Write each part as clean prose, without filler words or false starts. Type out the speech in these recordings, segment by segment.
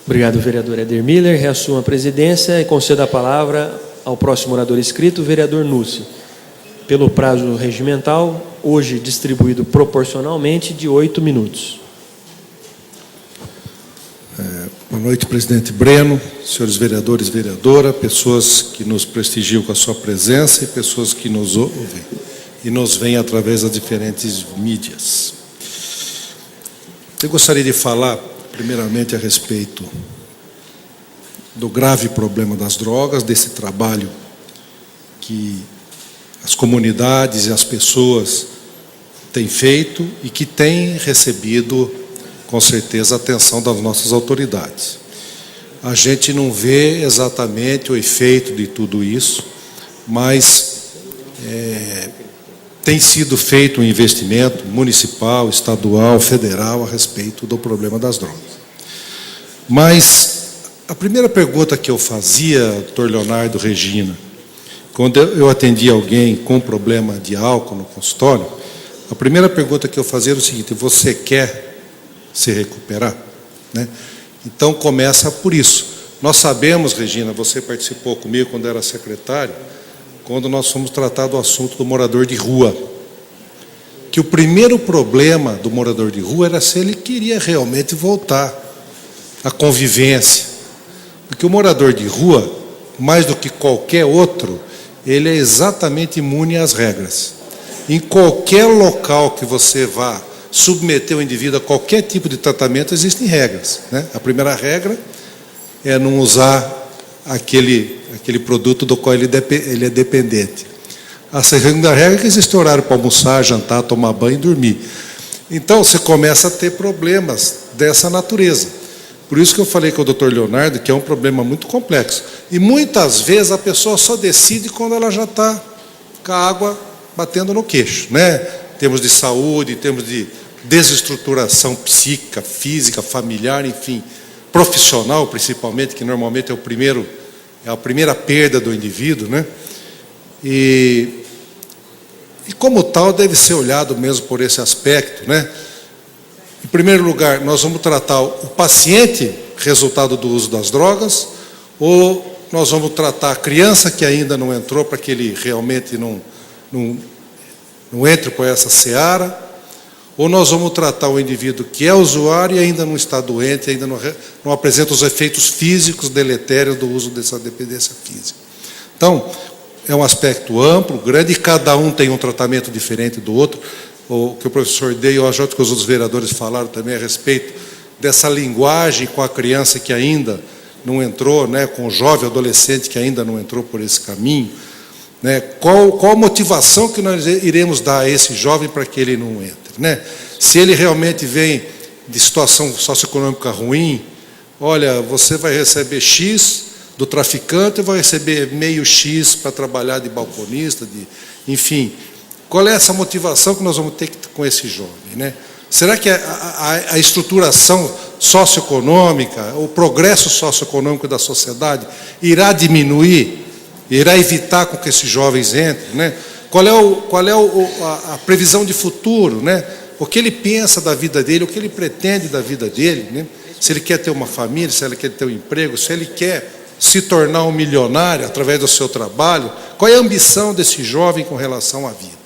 Obrigado, vereador Éder Miller. Reassumo a presidência e concedo a palavra ao próximo orador inscrito, o vereador Núcio, pelo prazo regimental, hoje distribuído proporcionalmente, de 8 minutos. Boa noite, presidente Breno, senhores vereadores e vereadora, pessoas que nos prestigiam com a sua presença e pessoas que nos ouvem e nos veem através das diferentes mídias. Eu gostaria de falar, primeiramente, a respeito do grave problema das drogas, desse trabalho que as comunidades e as pessoas têm feito e que têm recebido, com certeza, a atenção das nossas autoridades. A gente não vê exatamente o efeito de tudo isso, mas tem sido feito um investimento municipal, estadual, federal a respeito do problema das drogas. Mas a primeira pergunta que eu fazia, doutor Leonardo, Regina, quando eu atendia alguém com problema de álcool no consultório, a primeira pergunta que eu fazia era o seguinte: você quer se recuperar? Né? Então começa por isso. Nós sabemos, Regina, você participou comigo quando era secretário, quando nós fomos tratar do assunto do morador de rua, que o primeiro problema do morador de rua era se ele queria realmente voltar à convivência. Porque o morador de rua, mais do que qualquer outro, ele é exatamente imune às regras. Em qualquer local que você vá submeter o indivíduo a qualquer tipo de tratamento, existem regras, né? A primeira regra é não usar aquele produto do qual ele é dependente. A segunda regra é que existe horário para almoçar, jantar, tomar banho e dormir. Então, você começa a ter problemas dessa natureza. Por isso que eu falei com o doutor Leonardo, que é um problema muito complexo. E muitas vezes a pessoa só decide quando ela já está com a água batendo no queixo, né? Em termos de saúde, em termos de desestruturação psíquica, física, familiar, enfim, profissional principalmente, que normalmente é a primeira perda do indivíduo, né? E como tal deve ser olhado mesmo por esse aspecto, né? Em primeiro lugar, nós vamos tratar o paciente resultado do uso das drogas, ou nós vamos tratar a criança que ainda não entrou para que ele realmente não entre por essa seara, ou nós vamos tratar o indivíduo que é usuário e ainda não está doente, ainda não apresenta os efeitos físicos deletérios do uso dessa dependência física. Então, é um aspecto amplo, grande, e cada um tem um tratamento diferente do outro. O que o professor Dey, eu acho que os outros vereadores falaram também a respeito dessa linguagem com a criança que ainda não entrou, né, com o jovem adolescente que ainda não entrou por esse caminho, né, qual a motivação que nós iremos dar a esse jovem para que ele não entre, né? Se ele realmente vem de situação socioeconômica ruim, olha, você vai receber X do traficante, vai receber meio X para trabalhar de balconista, enfim. Qual é essa motivação que nós vamos ter com esse jovem, né? Será que a estruturação socioeconômica, o progresso socioeconômico da sociedade irá diminuir, irá evitar com que esses jovens entrem, né? Qual é a previsão de futuro, né? O que ele pensa da vida dele, o que ele pretende da vida dele, né? Se ele quer ter uma família, se ele quer ter um emprego, se ele quer se tornar um milionário através do seu trabalho, qual é a ambição desse jovem com relação à vida?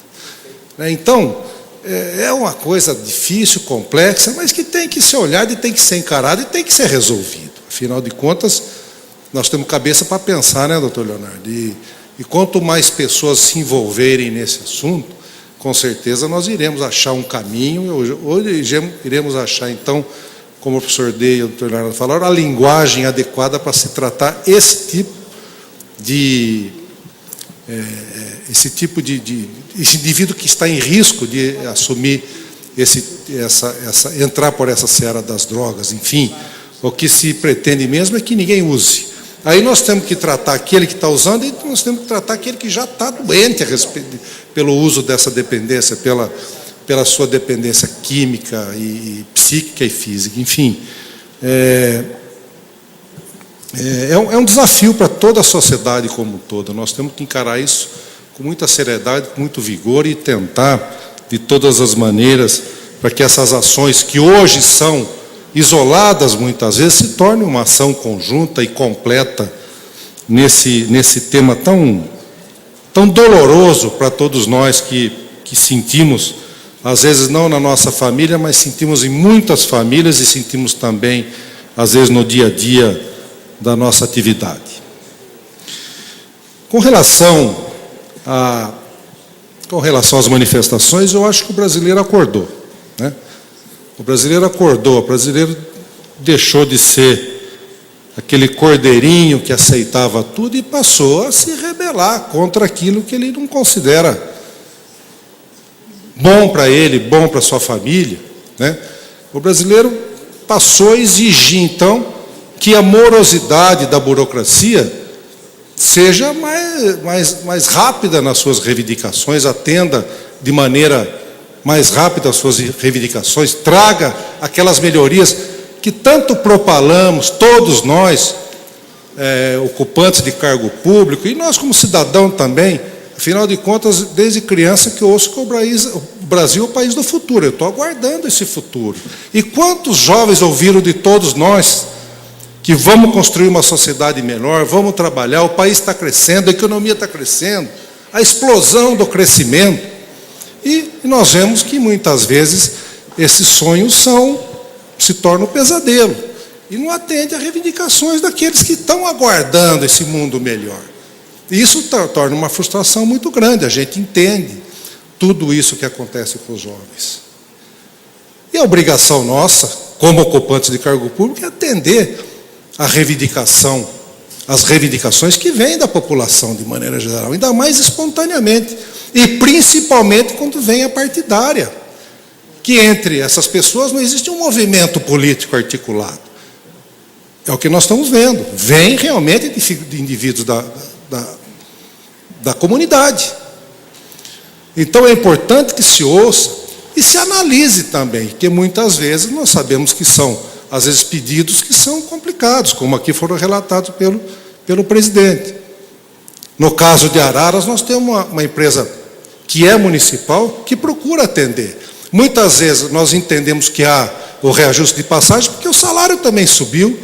Então, é uma coisa difícil, complexa, mas que tem que ser olhada e tem que ser encarada e tem que ser resolvido. Afinal de contas, nós temos cabeça para pensar, né, doutor Leonardo? E quanto mais pessoas se envolverem nesse assunto, com certeza nós iremos achar um caminho, hoje iremos achar, então, como o professor Dey e o doutor Leonardo falaram, a linguagem adequada para se tratar esse tipo de esse indivíduo que está em risco de assumir entrar por essa seara das drogas, enfim. O que se pretende mesmo é que ninguém use. Aí nós temos que tratar aquele que está usando e nós temos que tratar aquele que já está doente pelo uso dessa dependência, pela sua dependência química e psíquica e física, enfim. É um desafio para toda a sociedade como um todo. Nós temos que encarar isso com muita seriedade, com muito vigor e tentar, de todas as maneiras, para que essas ações que hoje são isoladas muitas vezes, se tornem uma ação conjunta e completa nesse tema tão doloroso para todos nós que sentimos, às vezes não na nossa família, mas sentimos em muitas famílias e sentimos também, às vezes, no dia a dia da nossa atividade. Com relação às manifestações, eu acho que o brasileiro acordou, né? O brasileiro acordou, o brasileiro deixou de ser aquele cordeirinho que aceitava tudo e passou a se rebelar contra aquilo que ele não considera bom para ele, bom para sua família, né? O brasileiro passou a exigir, então, que a morosidade da burocracia seja mais rápida nas suas reivindicações, atenda de maneira mais rápida as suas reivindicações, traga aquelas melhorias que tanto propalamos, todos nós, ocupantes de cargo público, e nós como cidadão também. Afinal de contas, desde criança que eu ouço que o Brasil é o país do futuro. Eu estou aguardando esse futuro. E quantos jovens ouviram de todos nós que vamos construir uma sociedade melhor, vamos trabalhar, o país está crescendo, a economia está crescendo, a explosão do crescimento. E nós vemos que muitas vezes esses sonhos se tornam pesadelo e não atende a reivindicações daqueles que estão aguardando esse mundo melhor. E isso torna uma frustração muito grande, a gente entende tudo isso que acontece com os jovens. E a obrigação nossa, como ocupantes de cargo público, é atender a reivindicação, as reivindicações que vêm da população de maneira geral, ainda mais espontaneamente, e principalmente quando vem a partidária, que entre essas pessoas não existe um movimento político articulado. É o que nós estamos vendo, vem realmente de indivíduos da comunidade. Então é importante que se ouça e se analise também, porque muitas vezes nós sabemos que são, às vezes, pedidos que são complicados, como aqui foram relatados pelo presidente. No caso de Araras, nós temos uma empresa que é municipal, que procura atender. Muitas vezes nós entendemos que há o reajuste de passagem, porque o salário também subiu,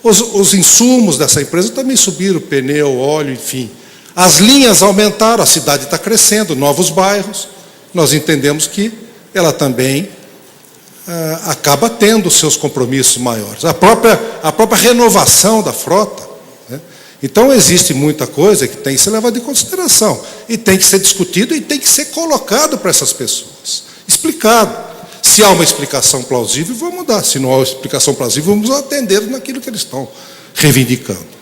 os insumos dessa empresa também subiram, pneu, óleo, enfim. As linhas aumentaram, a cidade está crescendo, novos bairros. Nós entendemos que ela também acaba tendo seus compromissos maiores. A própria renovação da frota, né? Então, existe muita coisa que tem que ser levada em consideração. E tem que ser discutido e tem que ser colocado para essas pessoas. Explicado. Se há uma explicação plausível, vamos dar. Se não há uma explicação plausível, vamos atender naquilo que eles estão reivindicando.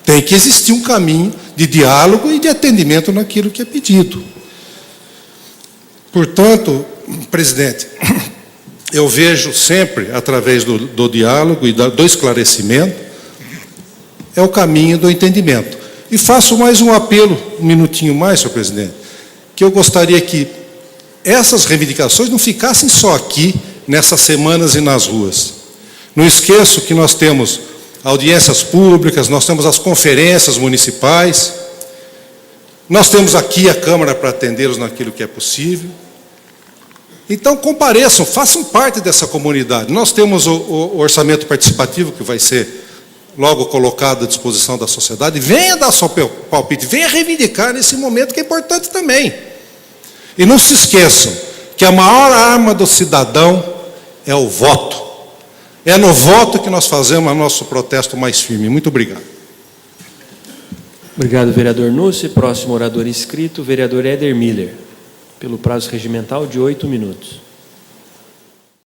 Tem que existir um caminho de diálogo e de atendimento naquilo que é pedido. Portanto, presidente, eu vejo sempre, através do diálogo e do esclarecimento, é o caminho do entendimento. E faço mais um apelo, um minutinho mais, senhor presidente, que eu gostaria que essas reivindicações não ficassem só aqui, nessas semanas e nas ruas. Não esqueço que nós temos audiências públicas, nós temos as conferências municipais, nós temos aqui a Câmara para atendê-los naquilo que é possível. Então, compareçam, façam parte dessa comunidade. Nós temos o orçamento participativo, que vai ser logo colocado à disposição da sociedade. Venha dar seu palpite, venha reivindicar nesse momento, que é importante também. E não se esqueçam que a maior arma do cidadão é o voto. É no voto que nós fazemos o nosso protesto mais firme. Muito obrigado. Obrigado, vereador Nussi. Próximo orador inscrito, vereador Éder Miller, pelo prazo regimental de 8 minutos.